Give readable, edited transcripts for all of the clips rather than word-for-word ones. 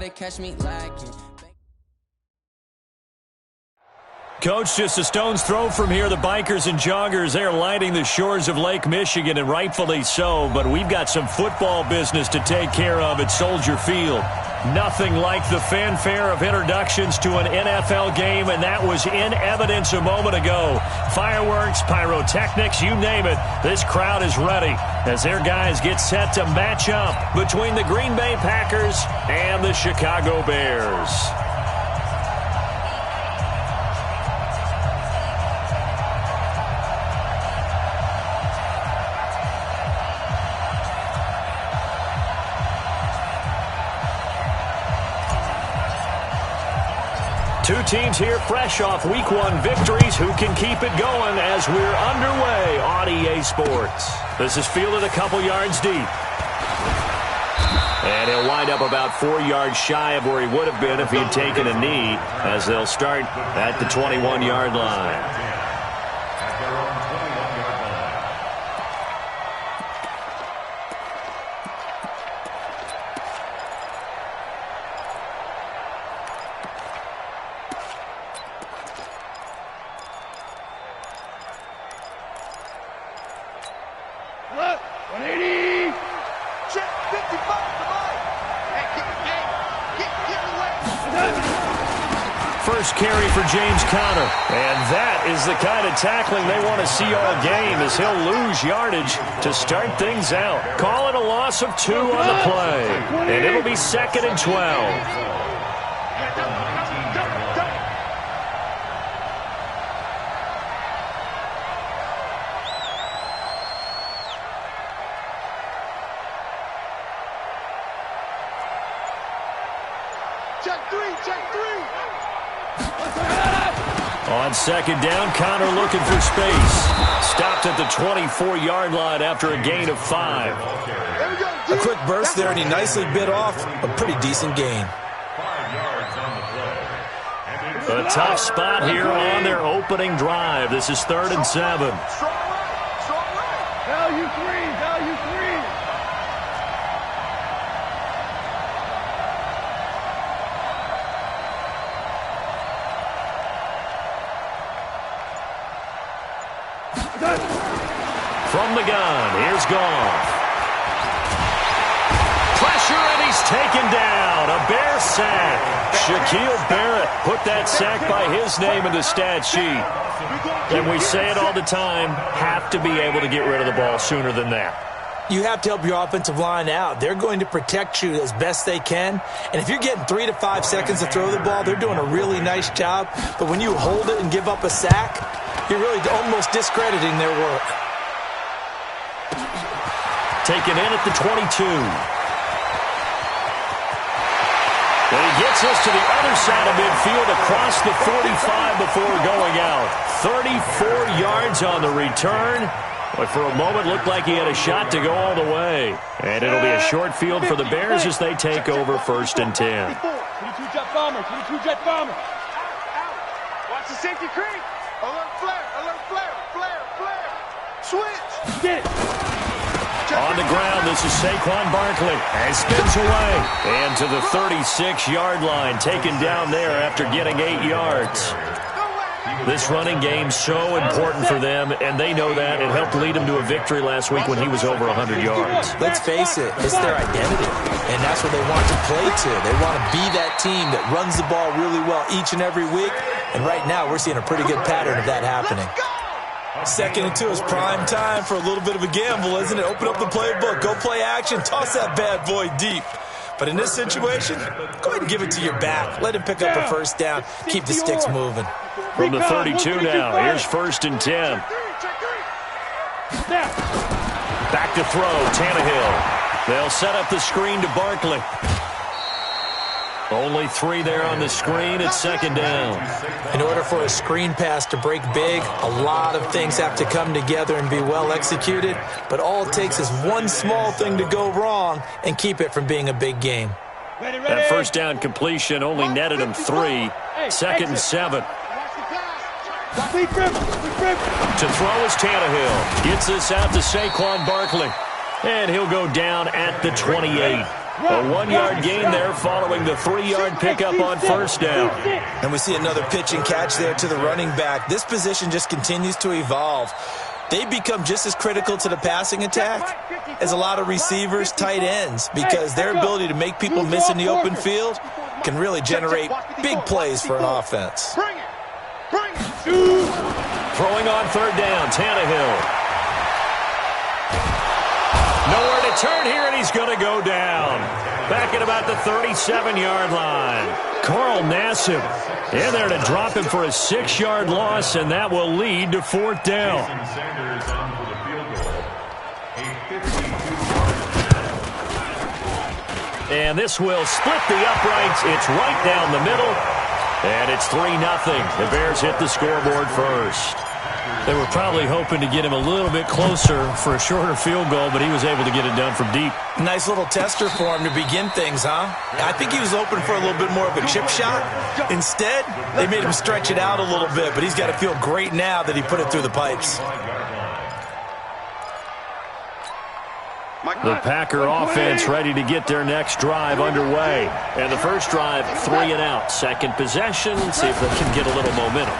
they catch me lacking. Coach, just a stone's throw from here. The bikers and joggers, they're lining the shores of Lake Michigan, and rightfully so. But we've got some football business to take care of at Soldier Field. Nothing like the fanfare of introductions to an NFL game, and that was in evidence a moment ago. Fireworks, pyrotechnics, you name it. This crowd is ready as their guys get set to match up between the Green Bay Packers and the Chicago Bears. Two teams here fresh off Week 1 victories. Who can keep it going as we're underway on EA Sports? This is fielded a couple yards deep. And he'll wind up about 4 yards shy of where he would have been if he had taken a knee, as they'll start at the 21-yard line. First carry for James Conner. And that is the kind of tackling they want to see all game, as he'll lose yardage to start things out. Call it a loss of 2 on the play. And it'll be 2nd and 12. On 2nd down, Conner looking for space. Stopped at the 24-yard line after a gain of 5. A quick burst there, and he nicely bit off a pretty decent gain. A tough spot here on their opening drive. This is 3rd and 7. Value 3. From the gun, here's Goff. Pressure, and he's taken down. A Bear sack. Shaquille Barrett put that sack by his name in the stat sheet. And we say it all the time, have to be able to get rid of the ball sooner than that. You have to help your offensive line out. They're going to protect you as best they can. And if you're getting 3 to 5 seconds to throw the ball, they're doing a really nice job. But when you hold it and give up a sack, you're really almost discrediting their work. Taken in at the 22. And he gets us to the other side of midfield across the 45 before going out. 34 yards on the return. But for a moment, looked like he had a shot to go all the way. And it'll be a short field for the Bears as they take over 1st and 10. 22 jet bomber. Watch the safety creep. Alert flare. Switch. Get it. On the ground, this is Saquon Barkley. And spins away. And to the 36-yard line, taken down there after getting 8 yards. This running game's so important for them, and they know that. It helped lead them to a victory last week when he was over 100 yards. Let's face it, it's their identity, and that's what they want to play to. They want to be that team that runs the ball really well each and every week, and right now we're seeing a pretty good pattern of that happening. 2nd and 2 is prime time for a little bit of a gamble, isn't it? Open up the playbook, go play action, toss that bad boy deep. But in this situation, go ahead and give it to your back. Let him pick up a 1st down. Keep the sticks moving. From the 32 now, here's 1st and 10. Back to throw, Tannehill. They'll set up the screen to Barkley. Only 3 there on the screen. It's 2nd down. In order for a screen pass to break big, a lot of things have to come together and be well executed. But all it takes is one small thing to go wrong and keep it from being a big game. That 1st down completion only netted him 3. 2nd and 7. To throw is Tannehill. Gets this out to Saquon Barkley. And he'll go down at the 28. A 1-yard gain there following the 3-yard pickup on first down. And we see another pitch and catch there to the running back. This position just continues to evolve. They become just as critical to the passing attack as a lot of receivers, tight ends, because their ability to make people miss in the open field can really generate big plays for an offense. Throwing on third down, Tannehill. Nowhere to turn here, and he's going to go down. Back at about the 37-yard line. Carl Nassib in there to drop him for a 6-yard loss, and that will lead to fourth down. And this will split the uprights. It's right down the middle, and it's 3-0. The Bears hit the scoreboard first. They were probably hoping to get him a little bit closer for a shorter field goal, but he was able to get it done from deep. Nice little tester for him to begin things, huh? I think he was open for a little bit more of a chip shot. Instead, they made him stretch it out a little bit, but he's got to feel great now that he put it through the pipes. The Packer offense ready to get their next drive underway. And the first drive, 3 and out. Second possession, see if they can get a little momentum.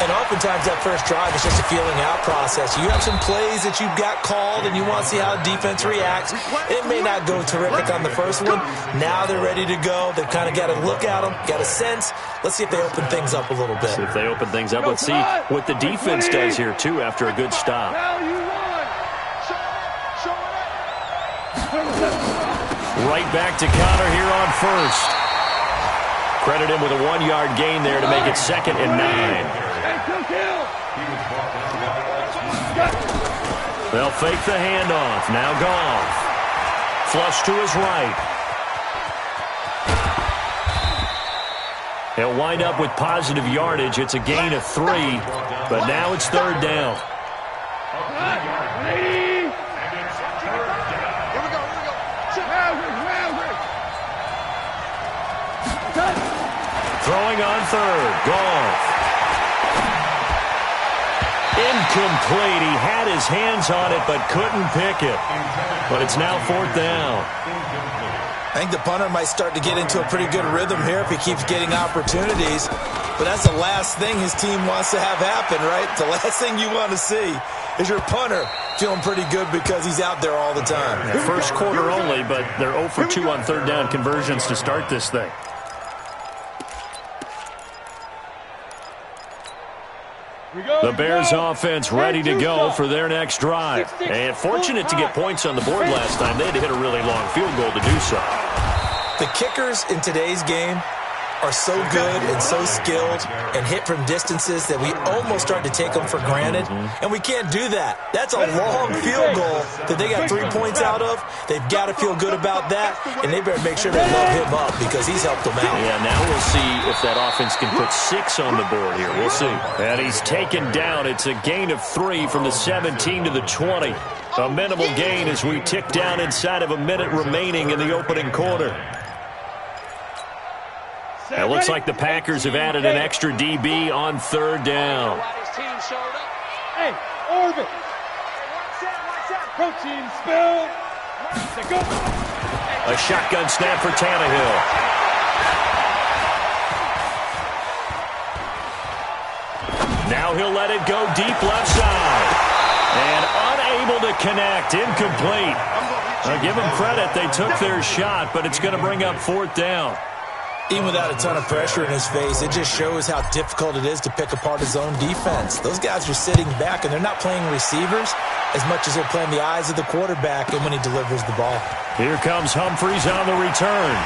And oftentimes that first drive is just a feeling out process. You have some plays that you've got called and you want to see how the defense reacts. It may not go terrific on the first one. Now they're ready to go. They've kind of got to look at them, got a sense. Let's see if they open things up a little bit. See if they open things up. Let's see what the defense does here, too, after a good stop. Right back to Connor here on first. Credit him with a 1-yard gain there to make it 2nd and 9. They'll fake the handoff. Now Goff. Flush to his right. He'll wind up with positive yardage. It's a gain of 3, but now it's 3rd down. Throwing on third. Goff. Incomplete. He had his hands on it but couldn't pick it. But it's now 4th down. I think the punter might start to get into a pretty good rhythm here if he keeps getting opportunities. But that's the last thing his team wants to have happen, right? The last thing you want to see is your punter feeling pretty good because he's out there all the time. Yeah, first quarter only, but they're 0 for 2 on third down conversions to start this thing. The Bears offense ready to go for their next drive. And fortunate to get points on the board last time. They had to hit a really long field goal to do so. The kickers in today's game are so good and so skilled and hit from distances that we almost start to take them for granted. And we can't do that. That's a long field goal that they got 3 points out of. They've got to feel good about that, and they better make sure they load him up because he's helped them out. Yeah, now we'll see if that offense can put 6 on the board here. We'll see. And he's taken down. It's a gain of 3 from the 17 to the 20. A minimal gain as we tick down inside of a minute remaining in the opening quarter. It looks like the Packers have added an extra DB on third down. Hey, Orbit. Protein spill. A shotgun snap for Tannehill. Now he'll let it go deep left side. And unable to connect. Incomplete. I'll give them credit. They took their shot, but it's going to bring up 4th down. Even without a ton of pressure in his face, it just shows how difficult it is to pick apart his own defense. Those guys are sitting back, and they're not playing receivers as much as they're playing the eyes of the quarterback and when he delivers the ball. Here comes Humphries on the return.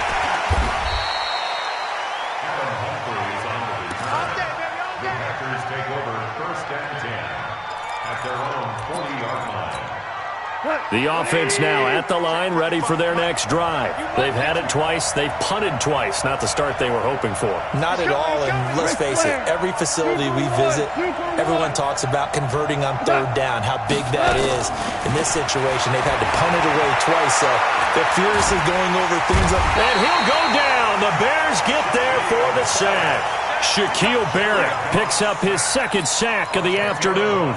Packers take over 1st and 10 at their own 40-yard line. The offense now at the line, ready for their next drive. They've had it twice. They've punted twice. Not the start they were hoping for. Not at all, and let's face it, every facility we visit, everyone talks about converting on third down, how big that is. In this situation, they've had to punt it away twice, so they're furiously going over things up. And he'll go down. The Bears get there for the sack. Shaquille Barrett picks up his 2nd sack of the afternoon.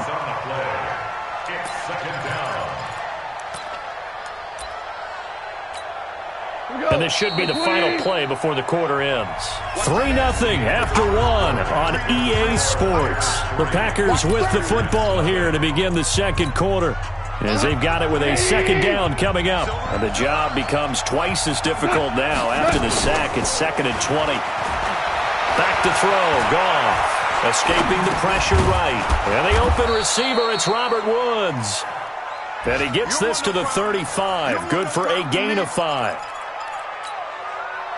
And this should be the final play before the quarter ends. 3-0 after 1 on EA Sports. The Packers with the football here to begin the second quarter, as they've got it with a second down coming up. And the job becomes twice as difficult now after the sack. It's 2nd and 20. Back to throw. Goff escaping the pressure right. And the open receiver, it's Robert Woods. And he gets this to the 35. Good for a gain of 5.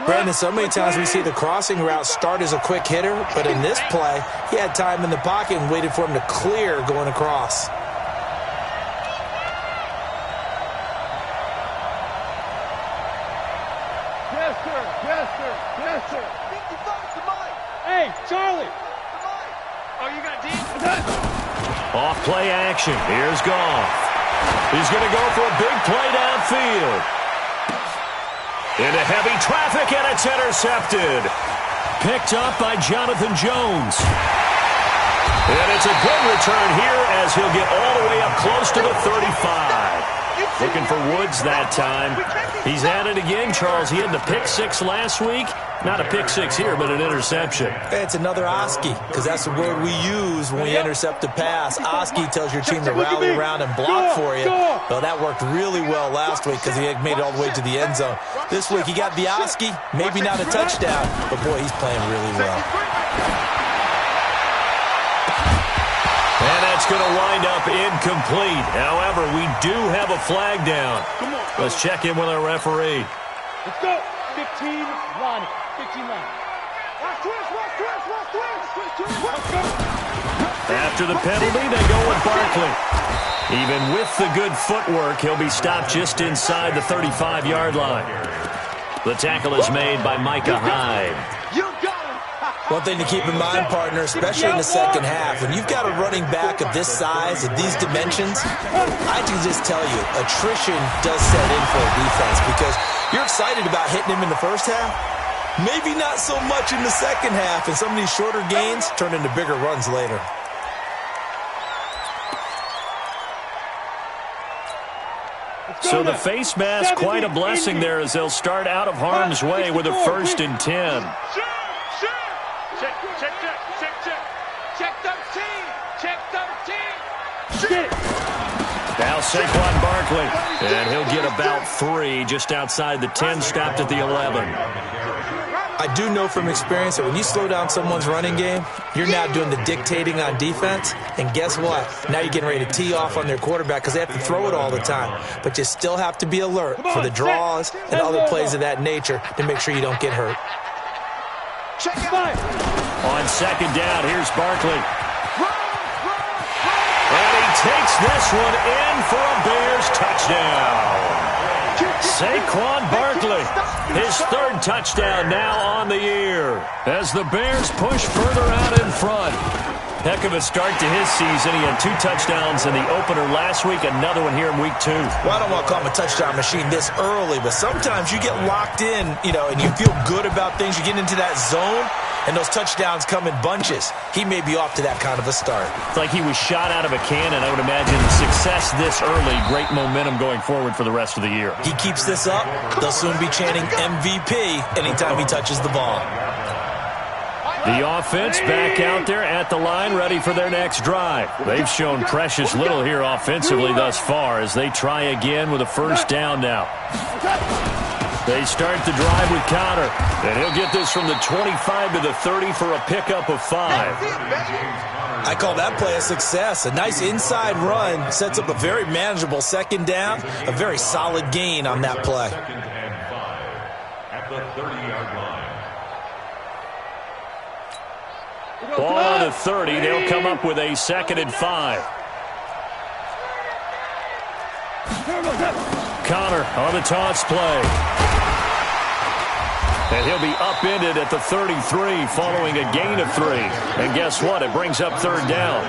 Brandon, so many times we see the crossing route start as a quick hitter, but in this play, he had time in the pocket and waited for him to clear going across. Yes, sir. Yes, sir. Yes, sir. Hey, Charlie. Oh, you got deep? Off play action. Here's Goff. He's going to go for a big play downfield. Into heavy traffic, and it's intercepted. Picked up by Jonathan Jones. And it's a good return here as he'll get all the way up close to the 35. Looking for Woods that time. He's at it again, Charles. He had the pick 6 last week. Not a pick 6 here, but an interception. It's another Oski, because that's the word we use when we intercept a pass. Oski tells your team to rally around and block for you. Well, that worked really well last week because he had made it all the way to the end zone. This week he got the Oski, maybe not a touchdown, but boy, he's playing really well. And that's going to wind up incomplete. However, we do have a flag down. Let's check in with our referee. Let's go. 15 Ronnie. 15 Ronnie. Watch twist. After the penalty, they go with Barkley. Even with the good footwork, he'll be stopped just inside the 35-yard line. The tackle is made by Micah Hyde. One thing to keep in mind, partner, especially in the second half, when you've got a running back of this size, of these dimensions, I can just tell you, attrition does set in for a defense because you're excited about hitting him in the first half. Maybe not so much in the second half, and some of these shorter gains turn into bigger runs later. So the face mask, quite a blessing there as they'll start out of harm's way with a 1st and 10. Now Saquon Barkley, and he'll get about 3 just outside the 10, stopped at the 11. I do know from experience that when you slow down someone's running game, you're now doing the dictating on defense, and guess what? Now you're getting ready to tee off on their quarterback because they have to throw it all the time. But you still have to be alert for the draws and other plays of that nature to make sure you don't get hurt. On 2nd down, here's Barkley. And he takes this one in for a Bears touchdown. Saquon Barkley, his 3rd touchdown now on the year as the Bears push further out in front. Heck of a start to his season. He had 2 touchdowns in the opener last week, another one here in week 2. Well, I don't want to call him a touchdown machine this early, but sometimes you get locked in, and you feel good about things. You get into that zone, and those touchdowns come in bunches. He may be off to that kind of a start. It's like he was shot out of a cannon. I would imagine success this early, great momentum going forward for the rest of the year. He keeps this up, they'll soon be chanting MVP anytime he touches the ball. The offense back out there at the line, ready for their next drive. They've shown precious little here offensively thus far as they try again with a 1st down now. They start the drive with Connor, and he'll get this from the 25 to the 30 for a pickup of 5. I call that play a success. A nice inside run sets up a very manageable 2nd down, a very solid gain on that play. 2nd and 5 at the 30-yard line. Ball on the 30. They'll come up with a 2nd and 5. Connor on the toss play. And he'll be upended at the 33 following a gain of 3. And guess what? It brings up 3rd down.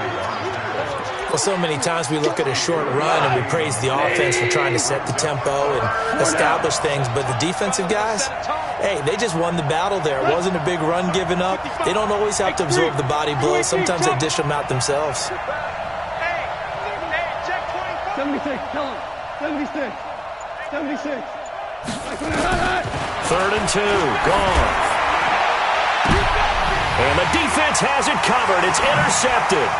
Well, so many times we look at a short run and we praise the offense for trying to set the tempo and establish things, but the defensive guys, hey, they just won the battle there. It wasn't a big run given up. They don't always have to absorb the body blows. Sometimes they dish them out themselves. 76, tell him. 76. 76. 3rd and 2. Gone. And the defense has it covered. It's intercepted.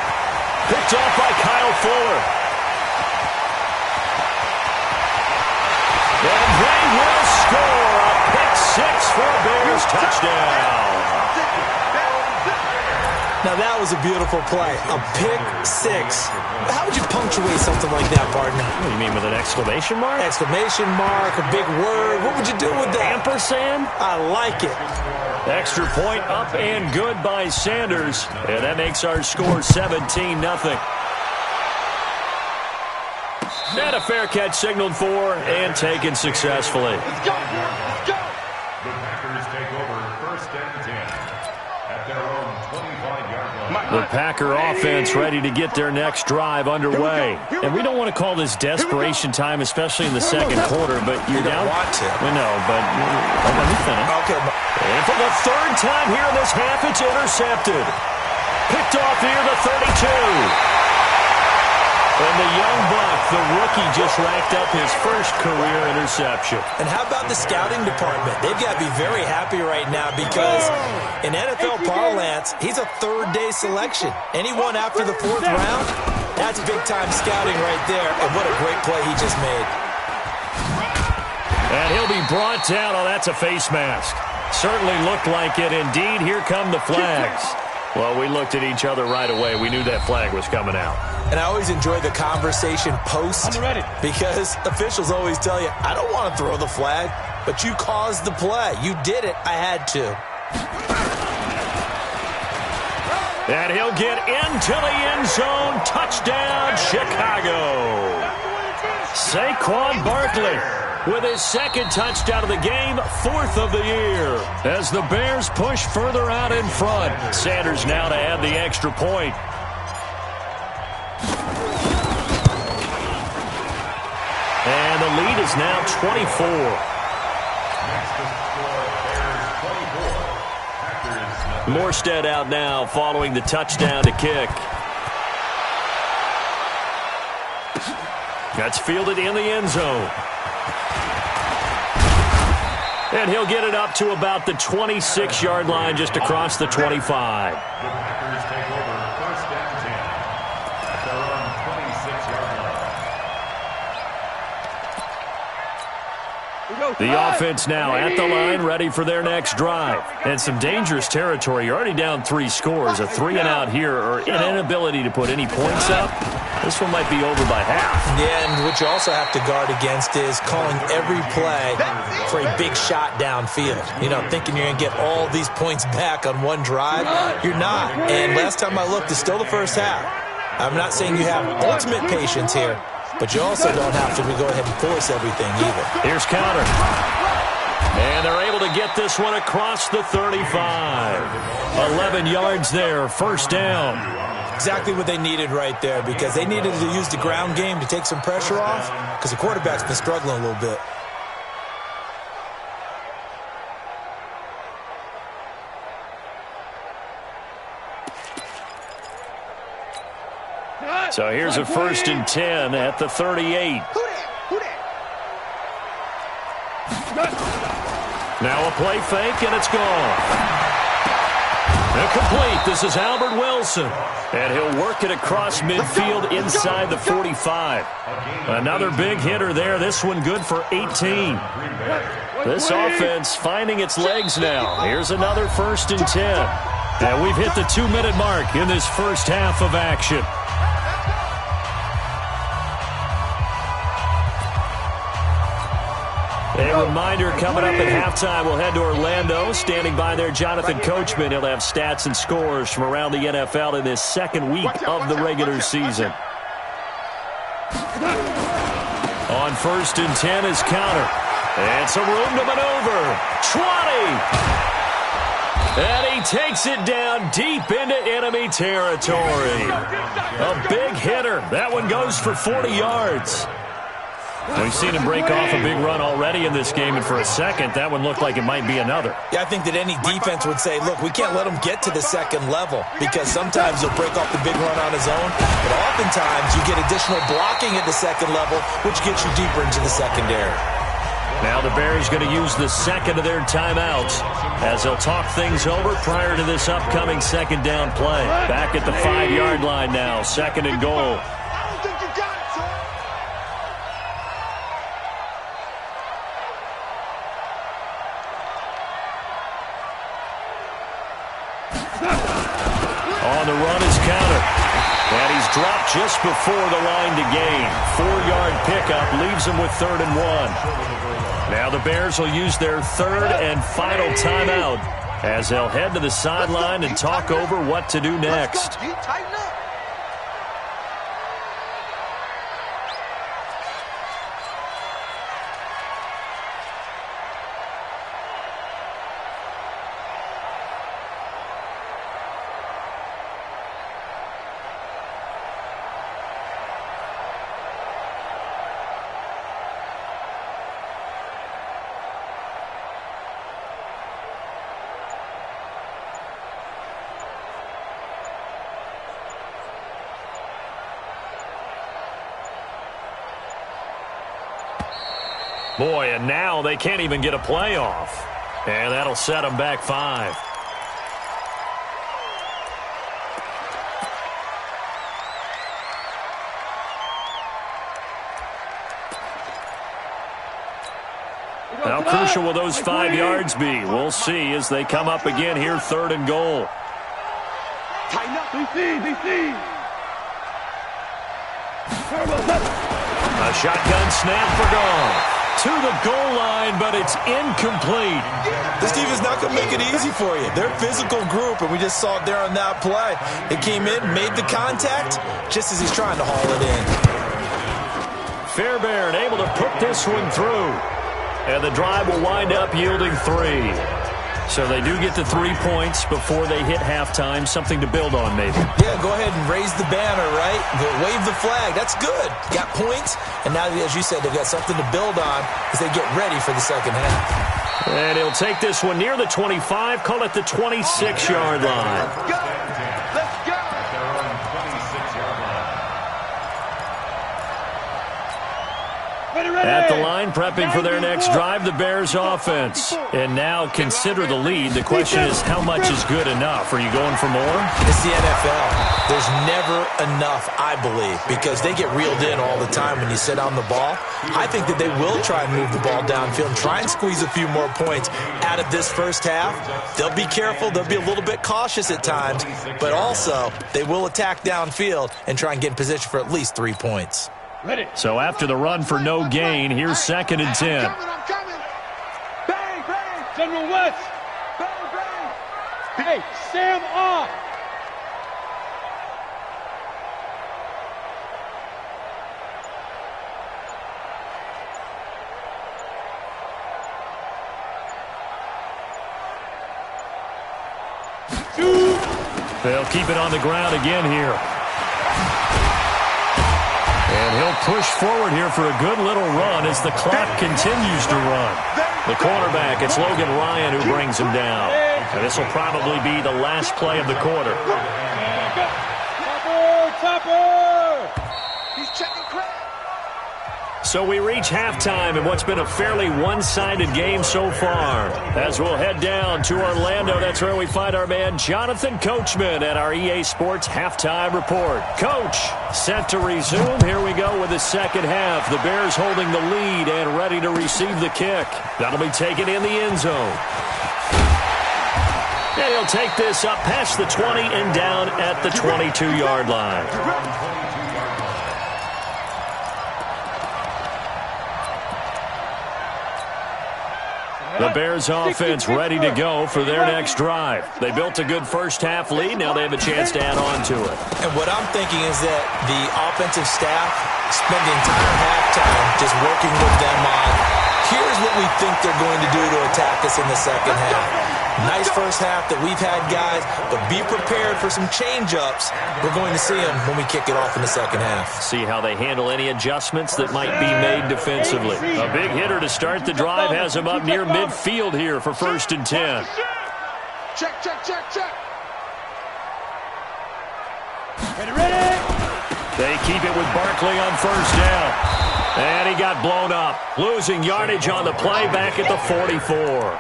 Picked off by Kyle Fuller. And they will score a pick 6 for a Bears touchdown. Now, that was a beautiful play. A pick 6. How would you punctuate something like that, partner? What do you mean, with an exclamation mark? Exclamation mark, a big wword. What would you do with that? Ampersand? I like it. Extra point up and good by Sanders. And that makes our score 17-0. And a fair catch signaled for and taken successfully. Let's go! Let's go! The Packers take over 1st and 10 at their own 25-yard line. The Packer offense ready to get their next drive underway. And we don't want to call this desperation time, especially in the second quarter, but you're down. Want to. We know, but let me finish. Okay. And for the 3rd time here in this half, it's intercepted. Picked off near the 32. And the young buck, the rookie, just racked up his first career interception. And how about the scouting department? They've got to be very happy right now because in NFL parlance, he's a 3rd-day selection. Anyone after the 4th round, that's big-time scouting right there. And what a great play he just made. And he'll be brought down. Oh, that's a face mask. Certainly looked like it. Indeed, here come the flags. Well, we looked at each other right away. We knew that flag was coming out. And I always enjoy the conversation post because officials always tell you, I don't want to throw the flag, but you caused the play. You did it. I had to. And he'll get into the end zone. Touchdown, Chicago. Saquon Barkley with his 2nd touchdown of the game, 4th of the year. As the Bears push further out in front, Sanders now to add the extra point. And the lead is now 24. Next to score, Bears 24. Packers Morstead out now following the touchdown to kick. That's fielded in the end zone. And he'll get it up to about the 26-yard line, just across the 25. The Packers take over 1st and 10 at their own 26-yard line. The offense now at the line, ready for their next drive. And some dangerous territory. You're already down 3 scores. A 3-and-out here, or an inability to put any points up. This one might be over by half. Yeah, and what you also have to guard against is calling every play for a big shot downfield. You know, thinking you're going to get all these points back on one drive. You're not. And last time I looked, it's still the first half. I'm not saying you have ultimate patience here, but you also don't have to go ahead and force everything either. Here's counter. And they're able to get this one across the 35. 11 yards there, 1st down. Exactly what they needed right there because they needed to use the ground game to take some pressure off because the quarterback's been struggling a little bit. So here's a 1st and 10 at the 38. Now a play fake, and it's gone. Incomplete. This is Albert Wilson. And he'll work it across midfield inside the 45. Another big hitter there. This one good for 18. This offense finding its legs now. Here's another 1st and 10. And we've hit the 2-minute mark in this first half of action. A reminder, coming up at halftime, we'll head to Orlando. Standing by there, Jonathan Coachman. He'll have stats and scores from around the NFL in this 2nd week of the regular season. On 1st and 10 is counter. And some room to maneuver. 20. And he takes it down deep into enemy territory. A big hitter. That one goes for 40 yards. We've seen him break off a big run already in this game, and for a second, that one looked like it might be another. Yeah, I think that any defense would say, look, we can't let him get to the 2nd level because sometimes he'll break off the big run on his own, but oftentimes you get additional blocking at the 2nd level, which gets you deeper into the secondary. Now the Bears going to use the second of their timeouts as they'll talk things over prior to this upcoming second down play. Back at the 5-yard line now, second and goal. On the run is counter. And he's dropped just before the line to gain. 4-yard pickup leaves him with 3rd and 1. Now the Bears will use their third and final timeout as they'll head to the sideline and talk over what to do next. Boy, and now they can't even get a play off. And that'll set them back 5. How crucial will those 5 yards be? We'll see as they come up again here, 3rd and goal. Tighten up. DC. A shotgun snap for Goff. To the goal line, but it's incomplete. This defense is not going to make it easy for you. They're a physical group, and we just saw it there on that play. It came in, made the contact, just as he's trying to haul it in. Fairbairn able to put this one through. And the drive will wind up yielding 3. So they do get to 3 points before they hit halftime. Something to build on, maybe. Yeah, go ahead and raise the banner, right? Wave the flag. That's good. Got points, and now, as you said, they've got something to build on as they get ready for the second half. And he'll take this one near the 25, call it the 26-yard line. Let's go. At the line, prepping for their next drive, the Bears offense. And now consider the lead. The question is, how much is good enough? Are you going for more? It's the NFL. There's never enough, I believe, because they get reeled in all the time when you sit on the ball. I think that they will try and move the ball downfield and try and squeeze a few more points out of this first half. They'll be careful. They'll be a little bit cautious at times, but also they will attack downfield and try and get in position for at least 3 points. Ready. So after the run for no gain, here's 2nd and 10. I'm coming. Bang, bang. General West. Bang, bang. Hey, Sam off. They'll keep it on the ground again here. And he'll push forward here for a good little run as the clock continues to run. The cornerback, it's Logan Ryan who brings him down. And this will probably be the last play of the quarter. Topper! He's checking crap. So we reach halftime in what's been a fairly one-sided game so far. As we'll head down to Orlando, that's where we find our man Jonathan Coachman at our EA Sports Halftime Report. Coach, set to resume. Here we go with the second half. The Bears holding the lead and ready to receive the kick. That'll be taken in the end zone. And he'll take this up past the 20 and down at the 22-yard line. The Bears offense ready to go for their next drive. They built a good first-half lead. Now they have a chance to add on to it. And what I'm thinking is that the offensive staff spend the entire halftime just working with them on, here's what we think they're going to do to attack us in the second half. Nice first half that we've had, guys, but be prepared for some change-ups. We're going to see them when we kick it off in the second half. See how they handle any adjustments that might be made defensively. A big hitter to start the drive has him up near midfield here for 1st and 10. Check. Ready. They keep it with Barkley on 1st down. And he got blown up, losing yardage on the play back at the 44.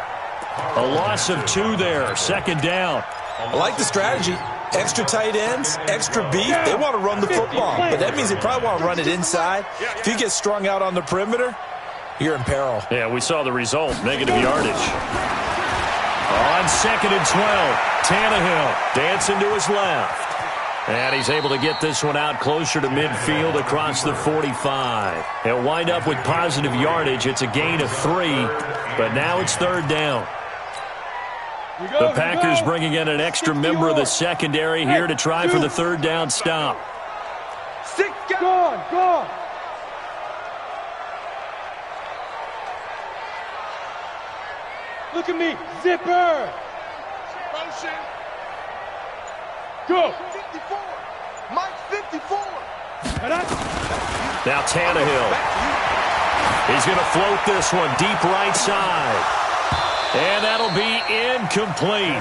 A loss of 2 there, second down. I like the strategy. Extra tight ends, extra beef. They want to run the football, but that means they probably want to run it inside. If you get strung out on the perimeter, you're in peril. Yeah, we saw the result, negative yardage. On 2nd and 12, Tannehill dancing to his left. And he's able to get this one out closer to midfield across the 45. He'll wind up with positive yardage. It's a gain of 3, but now it's 3rd down. The Packers bringing in an extra member of the secondary here to try for the 3rd down stop. Go. Look at me, zipper. Motion. Go. 54. Mike 54. Now Tannehill. He's going to float this one deep right side. And that'll be incomplete.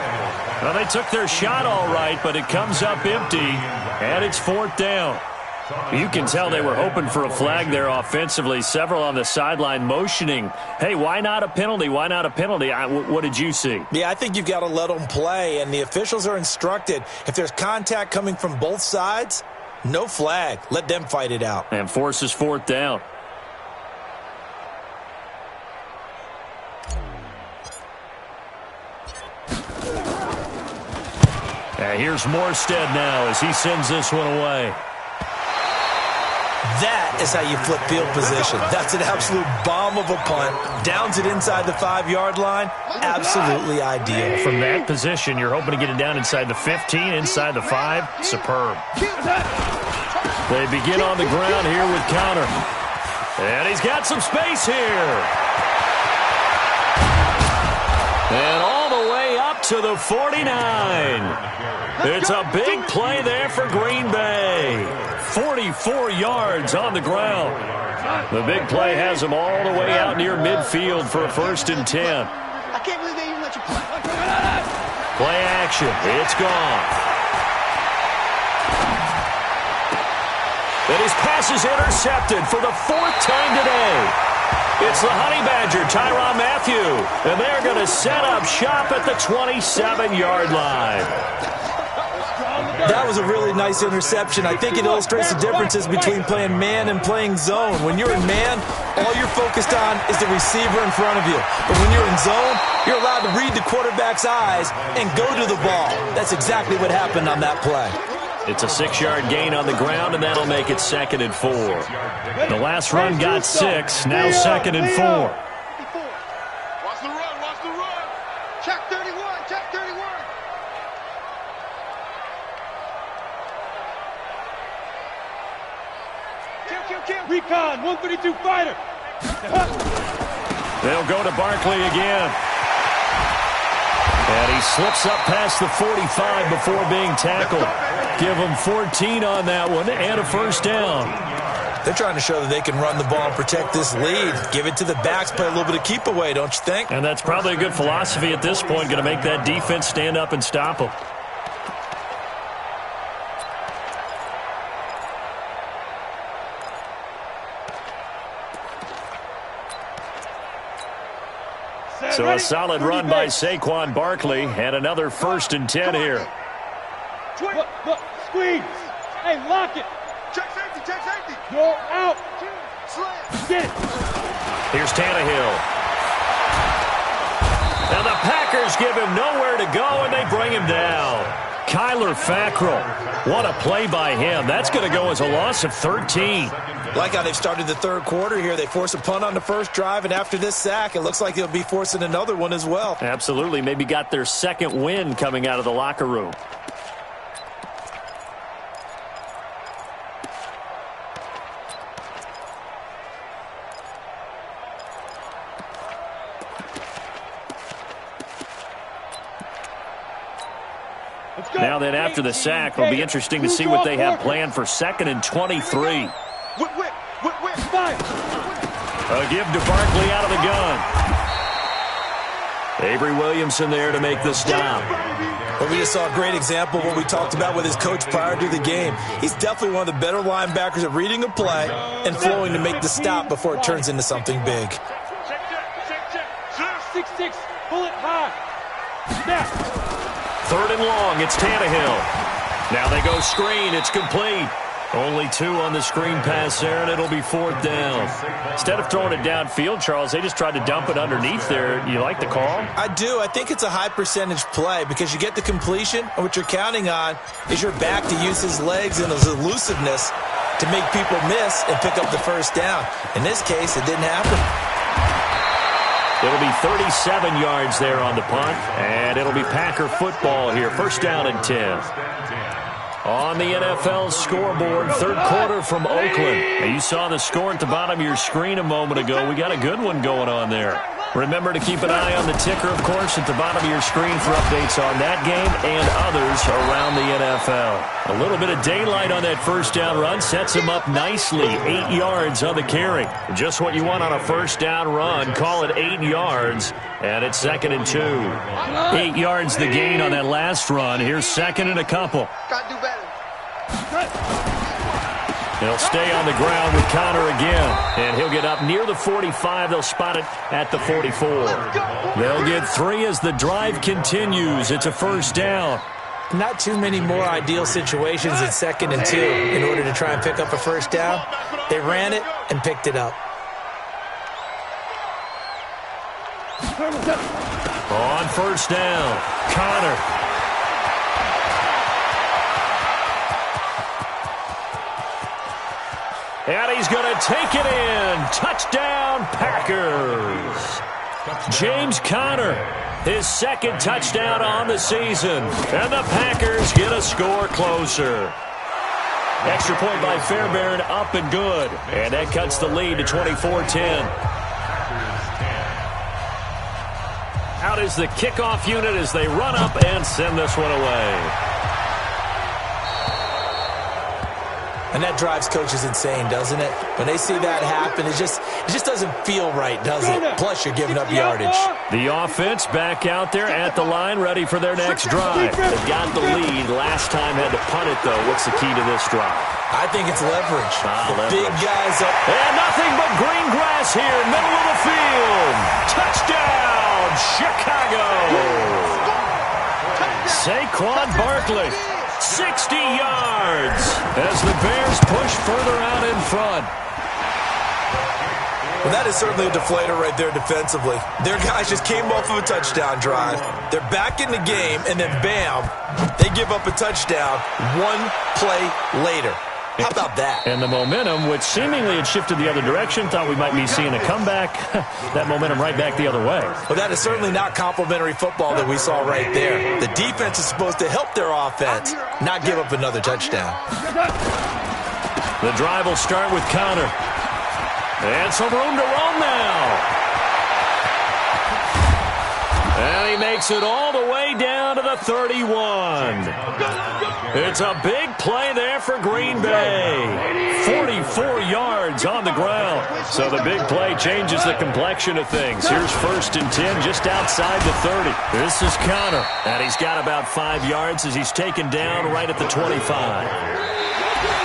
Well, they took their shot all right, but it comes up empty, and it's 4th down. You can tell they were hoping for a flag there offensively. Several on the sideline motioning, hey, why not a penalty? Why not a penalty? What did you see? Yeah, I think you've got to let them play, and the officials are instructed. If there's contact coming from both sides, no flag. Let them fight it out. And forces 4th down. Here's Morstead now as he sends this one away. That is how you flip field position. That's an absolute bomb of a punt. Downs it inside the 5-yard line. Absolutely ideal. From that position, you're hoping to get it down inside the 15, inside the 5. Superb. They begin on the ground here with Counter. And he's got some space here. And all the way up to the 49. It's a big play there for Green Bay. 44 yards on the ground. The big play has them all the way out near midfield for a 1st and 10. I can't believe they even let you play. Play action. It's gone. And his pass is intercepted for the 4th time today. It's the Honey Badger, Tyrann Mathieu, and they're going to set up shop at the 27-yard line. That was a really nice interception. I think it illustrates the differences between playing man and playing zone. When you're in man, all you're focused on is the receiver in front of you. But when you're in zone, you're allowed to read the quarterback's eyes and go to the ball. That's exactly what happened on that play. It's a 6-yard gain on the ground, and that'll make it 2nd and 4. The last run got 6, now 2nd and 4. Watch the run. Check 31. Kill. Recon, 132 fighter. They'll go to Barkley again. And he slips up past the 45 before being tackled. Give him 14 on that one and a 1st down. They're trying to show that they can run the ball and protect this lead. Give it to the backs, play a little bit of keep away, don't you think? And that's probably a good philosophy at this point, going to make that defense stand up and stop them. So a solid run by Saquon Barkley and another 1st and 10 here. Look, squeeze. Hey, lock it. Check safety. You're out. Slam. Get it. Here's Tannehill. Now the Packers give him nowhere to go, and they bring him down. Kyler Fackrell. What a play by him. That's going to go as a loss of 13. Like how they've started the 3rd quarter here. They force a punt on the 1st drive, and after this sack, it looks like they'll be forcing another one as well. Absolutely. Maybe got their 2nd win coming out of the locker room. Now then, after the sack, it'll be interesting to see what they have planned for 2nd and 23. A give to Barkley out of the gun. Avery Williamson there to make the stop. But we just saw a great example of what we talked about with his coach prior to the game. He's definitely one of the better linebackers at reading a play and flowing to make the stop before it turns into something big. 6-6, bullet high. Snap. 3rd and long, it's Tannehill. Now they go screen, it's complete. Only 2 on the screen pass there, and it'll be 4th down. Instead of throwing it downfield, Charles, they just tried to dump it underneath there. You like the call? I do. I think it's a high percentage play because you get the completion, and what you're counting on is your back to use his legs and his elusiveness to make people miss and pick up the 1st down. In this case, it didn't happen. It'll be 37 yards there on the punt, and it'll be Packer football here. 1st down and 10. On the NFL scoreboard, 3rd quarter from Oakland. Now, you saw the score at the bottom of your screen a moment ago. We got a good one going on there. Remember to keep an eye on the ticker, of course, at the bottom of your screen for updates on that game and others around the NFL. A little bit of daylight on that 1st down run sets him up nicely. 8 yards on the carry. Just what you want on a 1st down run. Call it 8 yards, and it's 2nd and 2. 8 yards the gain on that last run. Here's 2nd and a couple. Gotta do better. He'll stay on the ground with Connor again, and he'll get up near the 45. They'll spot it at the 44. They'll get 3 as the drive continues. It's a 1st down. Not too many more ideal situations in 2nd and 2 in order to try and pick up a 1st down. They ran it and picked it up. On 1st down, Connor. And he's going to take it in. Touchdown, Packers. James Conner, his 2nd touchdown on the season. And the Packers get a score closer. Extra point by Fairbairn, up and good. And that cuts the lead to 24-10. Out is the kickoff unit as they run up and send this one away. And that drives coaches insane, doesn't it? When they see that happen, it just doesn't feel right, does it? Plus, you're giving up yardage. The offense back out there at the line, ready for their next drive. They've got the lead. Last time had to punt it, though. What's the key to this drive? I think it's leverage. The big guys up. And nothing but green grass here, middle of the field. Touchdown, Chicago. Saquon Barkley. 60 yards as the Bears push further out in front. Well, that is certainly a deflator right there defensively. Their guys just came off of a touchdown drive. They're back in the game, and then bam, they give up a touchdown 1 play later. How about that? And the momentum, which seemingly had shifted the other direction, thought we might be seeing a comeback. That momentum right back the other way. Well, that is certainly not complimentary football that we saw right there. The defense is supposed to help their offense, not give up another touchdown. The drive will start with Connor. And some room to roam now. And he makes it all the way down to the 31. It's a big play there for Green Bay. 44 yards on the ground. So the big play changes the complexion of things. Here's 1st and 10 just outside the 30. This is Connor. And he's got about 5 yards as he's taken down right at the 25.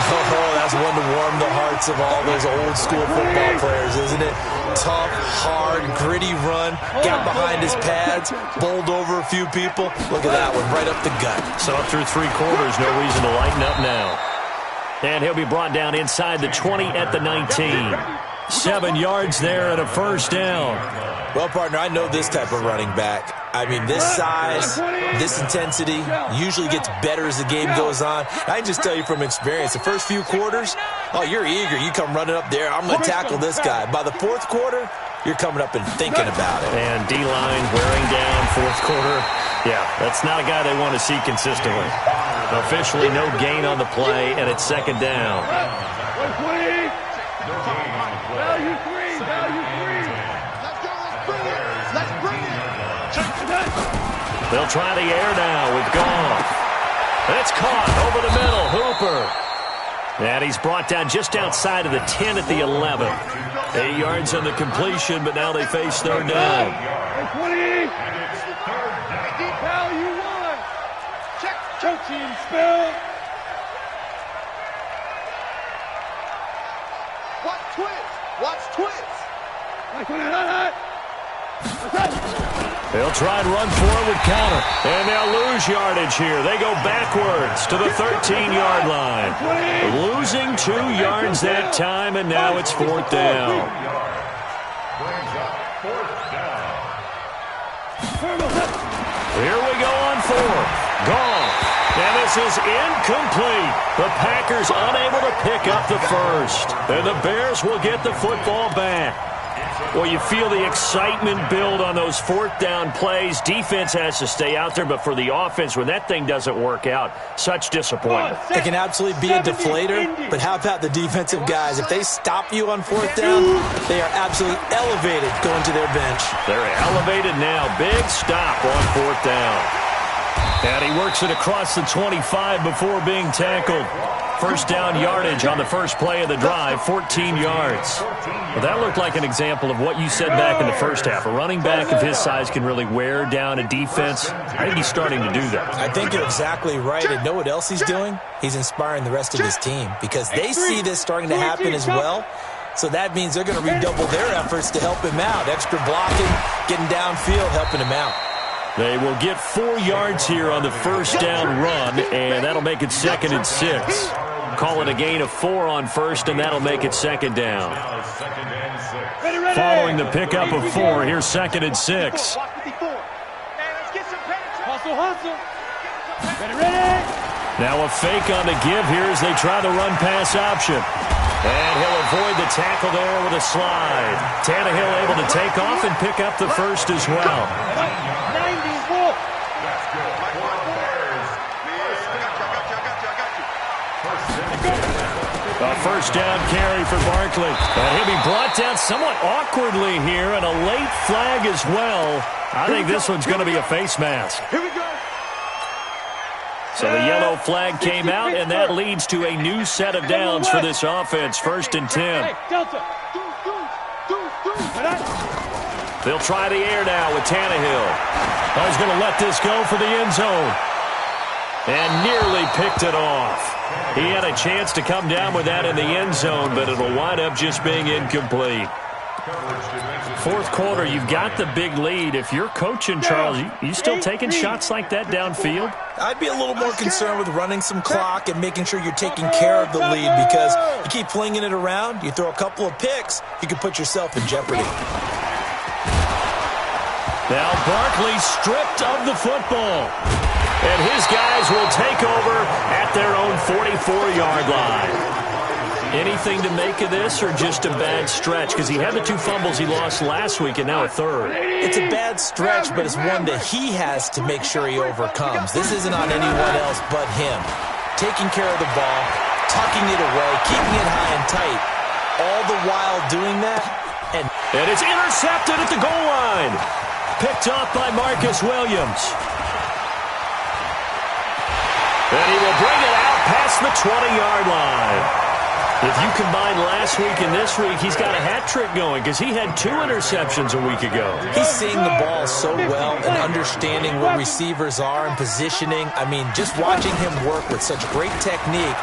Oh, that's one to warm the hearts of all those old school football players, isn't it? Tough, hard, gritty run, got behind his pads, bowled over a few people. Look at that one, right up the gut. So up through 3 quarters, no reason to lighten up now. And he'll be brought down inside the 20 at the 19. 7 yards there and a 1st down. Well, partner, I know this type of running back. I mean, this size, this intensity usually gets better as the game goes on. I can just tell you from experience, the first few quarters, oh, you're eager. You come running up there. I'm going to tackle this guy. By the 4th quarter, you're coming up and thinking about it. And D-line wearing down 4th quarter. Yeah, that's not a guy they want to see consistently. Officially no gain on the play, and it's 2nd down. Value 3, value 3. Let's bring it. They'll try the air now with Goff. It's caught over the middle. Hooper. And he's brought down just outside of the 10 at the 11. 8 yards on the completion, but now they face 3rd down. Coaching spell. Watch twist. Watch twist. They'll try and run forward counter, and they'll lose yardage here. They go backwards to the 13-yard line. Losing 2 yards that time, and now it's 4th down. Brings up 4th down. Here we go on 4th. Gone. And this is incomplete. The Packers unable to pick up the first. And the Bears will get the football back. Well, you feel the excitement build on those 4th down plays. Defense has to stay out there, but for the offense, when that thing doesn't work out, such disappointment. It can absolutely be a deflator, but how about the defensive guys? If they stop you on 4th down, they are absolutely elevated going to their bench. They're elevated now. Big stop on 4th down. And he works it across the 25 before being tackled. First down yardage on the first play of the drive, 14 yards. Well, that looked like an example of what you said back in the first half. A running back of his size can really wear down a defense. I think he's starting to do that. I think you're exactly right. And know what else he's doing? He's inspiring the rest of his team because they see this starting to happen as well. So that means they're going to redouble their efforts to help him out. Extra blocking, getting downfield, helping him out. They will get 4 yards here on the first down run, and that'll make it 2nd and 6. Call it a gain of 4 on first, and that'll make it 2nd down. Following the pickup of 4, here's 2nd and 6. Now a fake on the give here as they try the run-pass option. And he'll avoid the tackle there with a slide. Tannehill able to take off and pick up the first as well. A first down carry for Barkley. And he'll be brought down somewhat awkwardly here, and a late flag as well. I think this one's going to be a face mask. Here we go. So the yellow flag came out, and that leads to a new set of downs for this offense. 1st and 10. They'll try the air now with Tannehill. Oh, he's going to let this go for the end zone. And nearly picked it off. He had a chance to come down with that in the end zone, but it'll wind up just being incomplete. 4th quarter, you've got the big lead. If you're coaching, Charles, you still taking shots like that downfield? I'd be a little more concerned with running some clock and making sure you're taking care of the lead because you keep flinging it around, you throw a couple of picks, you can put yourself in jeopardy. Now Barkley stripped of the football. And his guys will take over at their own 44-yard line. Anything to make of this or just a bad stretch? Because he had the 2 fumbles he lost last week and now a 3rd. It's a bad stretch, but it's one that he has to make sure he overcomes. This isn't on anyone else but him. Taking care of the ball, tucking it away, keeping it high and tight. All the while doing that. And it's intercepted at the goal line. Picked off by Marcus Williams. And he will bring it out past the 20-yard line. If you combine last week and this week, he's got a hat trick going because he had 2 interceptions a week ago. He's seeing the ball so well and understanding where receivers are and positioning. I mean, just watching him work with such great technique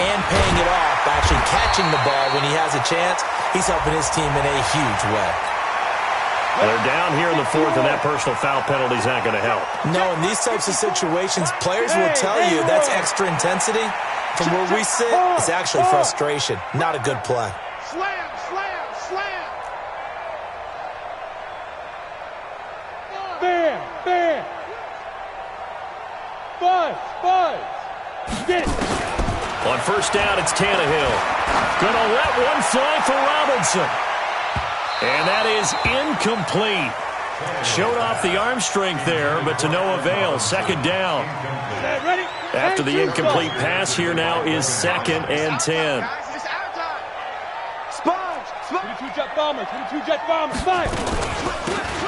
and paying it off, actually catching the ball when he has a chance, he's helping his team in a huge way. They're down here in the 4th, and that personal foul penalty is not going to help. No, in these types of situations, players will tell you that's extra intensity. From where we sit, it's actually frustration. Not a good play. Slam, slam, slam. Bam, bam. Buzz, buzz. Get it. On first down, it's Tannehill. Gonna let one fly for Robinson. And that is incomplete. Showed off the arm strength there, but to no avail. 2nd down. After the incomplete pass, here now is 2nd and 10.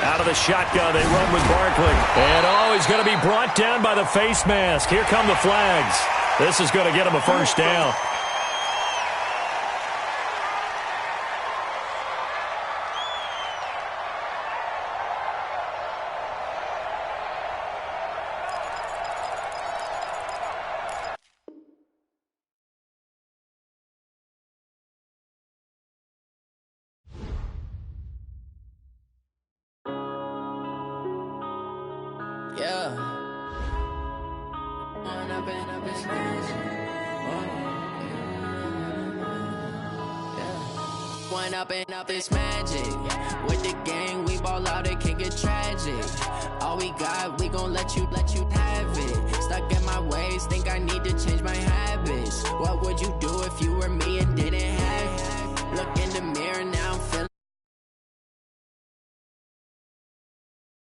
Out of the shotgun, they run with Barkley. And, he's going to be brought down by the face mask. Here come the flags. This is going to get him a first down. One up and up, it's magic. With the gang, we ball out, it can get tragic. All we got, we gon' let you have it. Stuck in my ways, think I need to change my habits. What would you do if you were me and didn't